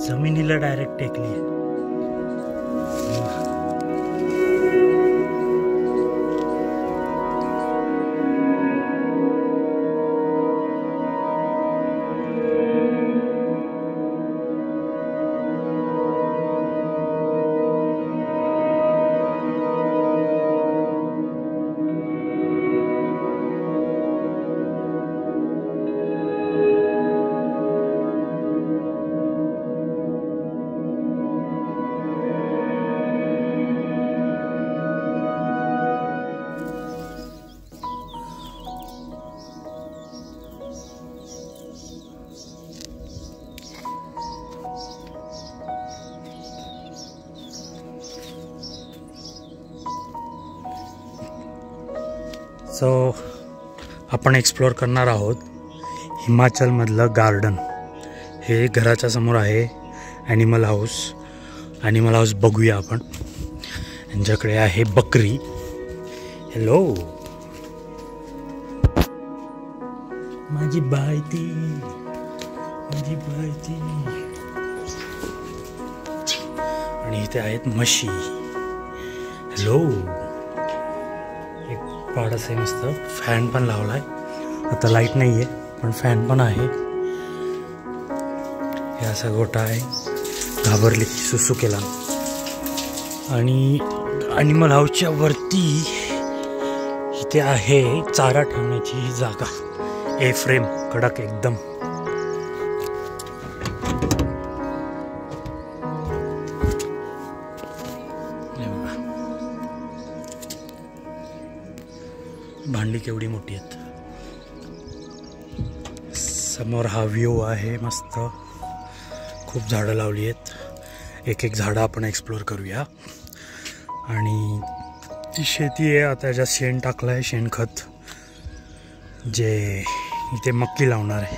जमिनीला डायरेक्ट टेकली आहे. सो आपण एक्सप्लोअर करणार आहोत हिमाचलमधलं गार्डन. हे घराच्या समोर आहे ॲनिमल हाऊस बघूया आपण. यांच्याकडे आहे बकरी. हॅलो माझी बायती. आणि इथे आहेत म्हशी. हॅलो. पाडस आहे मस्त. फॅन पण लावलाय. आता लाईट नाही आहे पण फॅन पण आहे. हे असा गोठा आहे. घाबरली सुसू केला. आणि ॲनिमल हाऊसच्या वरती इथे आहे चारा ठेवण्याची ही जागा. ए फ्रेम कडक एकदम. भांडी केवढी मोठी आहेत. समोर हा व्ह्यू आहे मस्त. खूप झाडं लावली आहेत. एक झाडं आपण एक्सप्लोअर करूया. आणि ती शेती आहे. आता याच्यात शेण टाकलं आहे. शेणखत जे इथे मक्की लावणार आहे.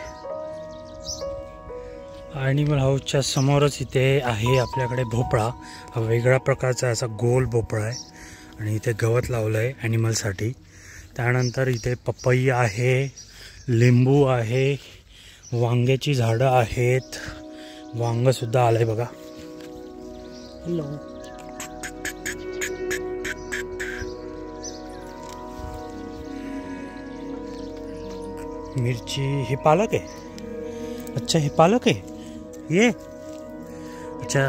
ॲनिमल हाऊसच्या समोरच इथे आहे आपल्याकडे भोपळा. हा वेगळ्या प्रकारचा असा गोल भोपळा आहे. आणि इथे गवत लावलं आहे ॲनिमलसाठी. त्यानंतर इथे पपई आहे, लिंबू आहे, वांग्याची झाडं आहेत. वांगंसुद्धा आलं आहे बघा. हॅलो. मिरची. हे पालक आहे. अच्छा हे पालक आहे. ये अच्छा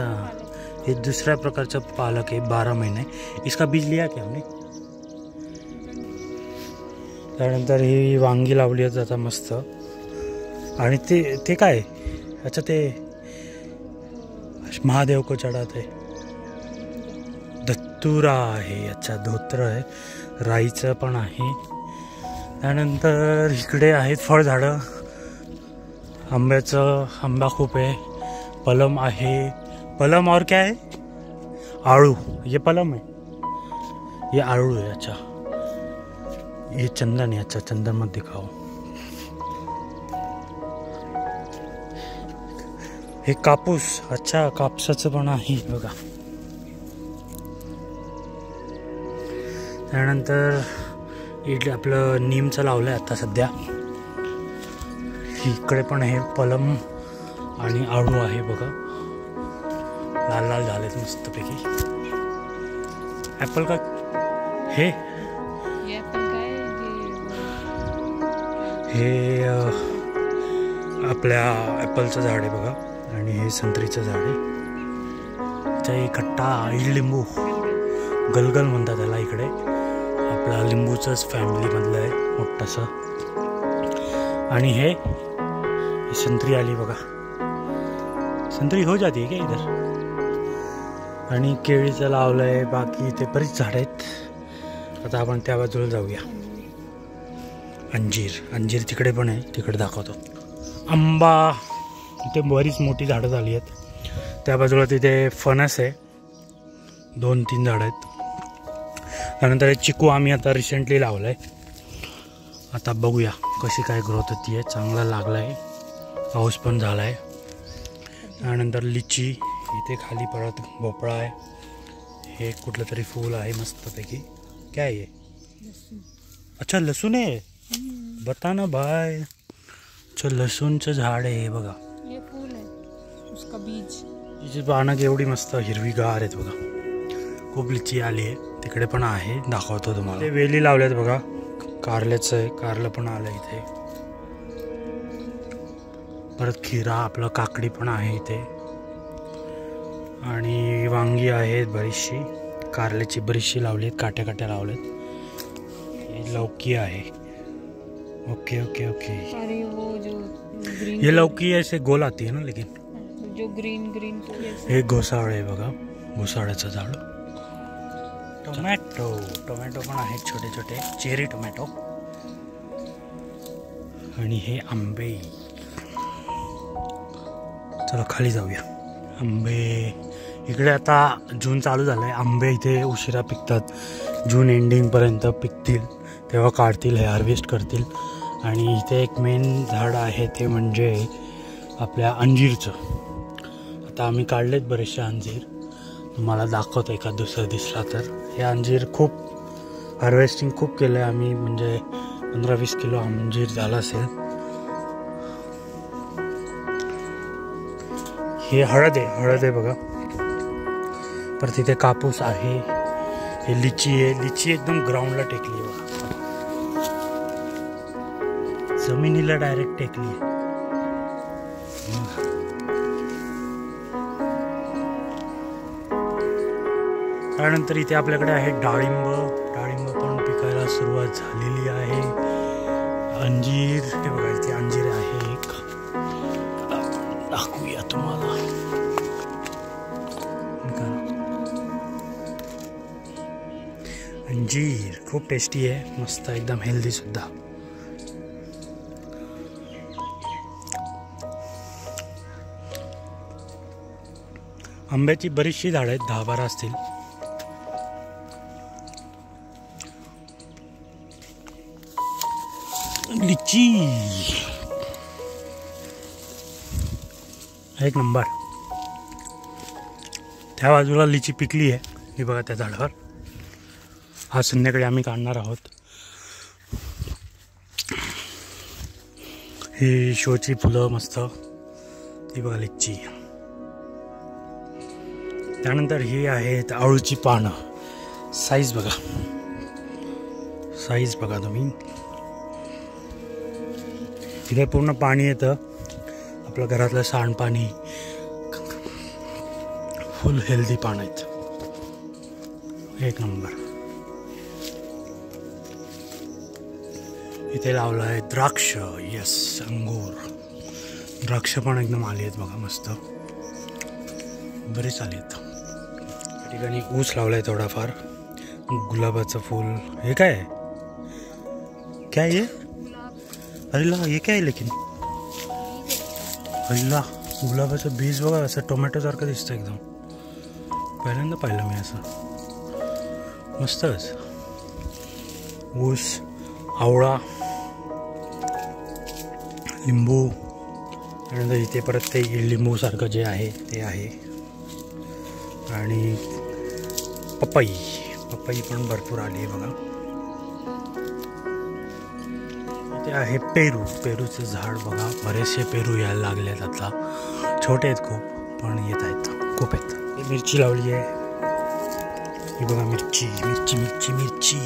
हे दुसऱ्या प्रकारचं पालक आहे. 12 महिने. इसका बीज लिया क्या हमने. त्यानंतर ही वांगी लावली आहेत आता मस्त. आणि ते काय. अच्छा ते महादेव को चढाते. धतुरा आहे. अच्छा धोत्र आहे. राईचं पण आहे. त्यानंतर इकडे आहेत फळझाडं. आंबा खूप आहे. पलम आहे. पलम और क्या है. आळू. ये पलम है. ये आळू है. अच्छा ये चंदन है. अच्छा चंदन मत दिखाओ. हे कापूस. अच्छा कापसाचं पण आहे बघा. त्यानंतर इकडे आपलं नीमचं लावलं आहे आता सध्या. इकडे पण हे पलम आणि आळू आहे बघा. लाल लाल झालेत मस्तपैकी. ॲपल का हे आपल्या ॲपलचं झाड आहे बघा. आणि हे संत्रीचं झाड आहे. ते खट्टा लिंबू गलगल म्हणतात त्याला इकडे. आपला लिंबूचंच फॅमिलीमधलं आहे मोठंसं. आणि हे संत्री आली बघा. संत्री हो जाती आहे का इधर. आणि केळीचं लावलं आहे. बाकी इथे बरीच झाडं आहेत. आता आपण त्या बाजूला जाऊया. अंजीर तिकडे पण आहे. तिकडे दाखवतो. आंबा. इथे बरीच मोठी झाडं झाली आहेत. त्या बाजूला तिथे फणस आहे. 2-3 झाडं आहेत. त्यानंतर चिकू आम्ही आता रिसेंटली लावलं आहे. आता बघूया कशी काय ग्रोथ होती आहे. चांगला लागला आहे. पाऊस पण झाला आहे. त्यानंतर लिची. इथे खाली परत भोपळा आहे. हे कुठलं तरी फूल आहे मस्तपैकी. काय आहे. अच्छा लसूण आहे. बता ना भाई. अच्छा लसूणचं झाड आहे बघा. उसका बीज. तिची पानं केवढी मस्त हिरवीगार आहेत बघा. खूप लिची आली आहे. तिकडे पण आहे, दाखवतो तुम्हाला. ते वेली लावल्यात बघा. कारल्याचं आहे, कारलं पण आलं इथे. परत खिरा, आपलं काकडी पण आहे इथे. आणि वांगी आहेत बरीचशी. कारल्याची बरीचशी लावली आहेत, काट्या काट्या लावल्यात. ही लौकी आहे. Okay okay okay. अरे वो जो ग्रीन, ये लौकी ऐसे गोल आती है ना, लेकिन जो ग्रीन ग्रीन हे घोसाळ आहे बघा. घोसाळ्याचं झाड. टोमॅटो, टोमॅटो पण आहेत छोटे छोटे, चेरी टोमॅटो. आणि हे आंबे. चला खाली जाऊया. आंबे इकडे आता जून चालू झालाय. आंबे इथे उशिरा पिकतात. जून एंडिंगपर्यंत पिकतील, तेव्हा काढतील, हे हार्वेस्ट करतील. आणि इथे एक मेन झाड आहे, ते म्हणजे आपल्या अंजीरचं. आता आम्ही काढलेत बरेचसे अंजीर, तुम्हाला दाखवतो एखाद दुसरं दिसला तर. हे अंजीर खूप हार्वेस्टिंग खूप केलं आहे आम्ही, म्हणजे 15-20 किलो अंजीर झाला असेल. हे हळद आहे बघा. परत तिथे कापूस आहे. हे लिची आहे. लिची एकदम ग्राउंडला टेकली आहे बघा. जमिनीला डायरेक्ट टेकली आहे. त्यानंतर इथे आपल्याकडे आहे डाळिंब. डाळिंब पण पिकायला सुरुवात झालेली आहे. अंजीर, हे बघा इथे अंजीर आहे एक, दाखवूया तुम्हाला. अंजीर खूप टेस्टी आहे, मस्त एकदम हेल्दी सुद्धा. आंब्याची बरीचशी झाडं आहेत, 10-12 असतील. लिची एक नंबर. त्या बाजूला लिची पिकली आहे, हे बघा त्या झाडावर. आज संध्याकाळी आम्ही काढणार आहोत. ही शोची फुलं मस्त, ती बघा लिची. त्यानंतर ही आहेत आळूची पानं. साईज बघा, साईज बघा तुम्ही. इथे पूर्ण पाणी येतं, आपलं घरातलं सांडपाणी. फुल हेल्दी पानं आहेत, एक नंबर. इथे लावलं आहे द्राक्ष. यस, अंगूर. द्राक्ष पण एकदम आली आहेत बघा, मस्त बरेच आले आहेत. या ठिकाणी ऊस लावला आहे थोडाफार. गुलाबाचं फूल. हे काय आहे? काय आहे? अरे ला, हे काय आहे लेकिन? अरे ला, गुलाबाचं बीज बघा, असं टोमॅटो सारखं दिसतं एकदम. पहिल्यांदा पाहिलं मी असं. मस्तच. ऊस, आवळा, लिंबू. त्यानंतर इथे परत ते लिंबू सारखं जे आहे ते आहे. आणि पपई. पपई पण भरपूर आली आहे बघा. इथे आहे पेरू. पेरूचं झाड बघा, बरेचसे पेरू यायला लागलेत आता. छोटे आहेत खूप, पण येत आहेत, खूप आहेत. मिरची लावली आहे, ही बघा मिरची. मिरची मिरची मिरची.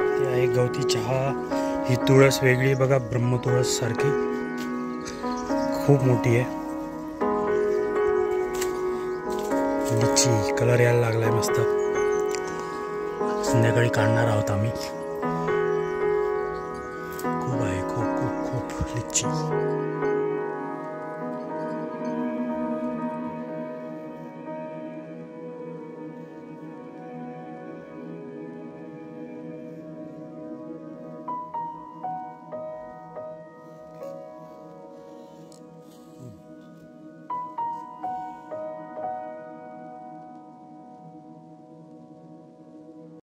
ते आहे गवती चहा. ही तुळस वेगळी बघा, ब्रह्मतुळस सारखी, खूप मोठी आहे. लिची कलर यायला लागलाय मस्त. संध्याकाळी काढणार आहोत आम्ही. खूप आहे, खूप खूप खूप लिची.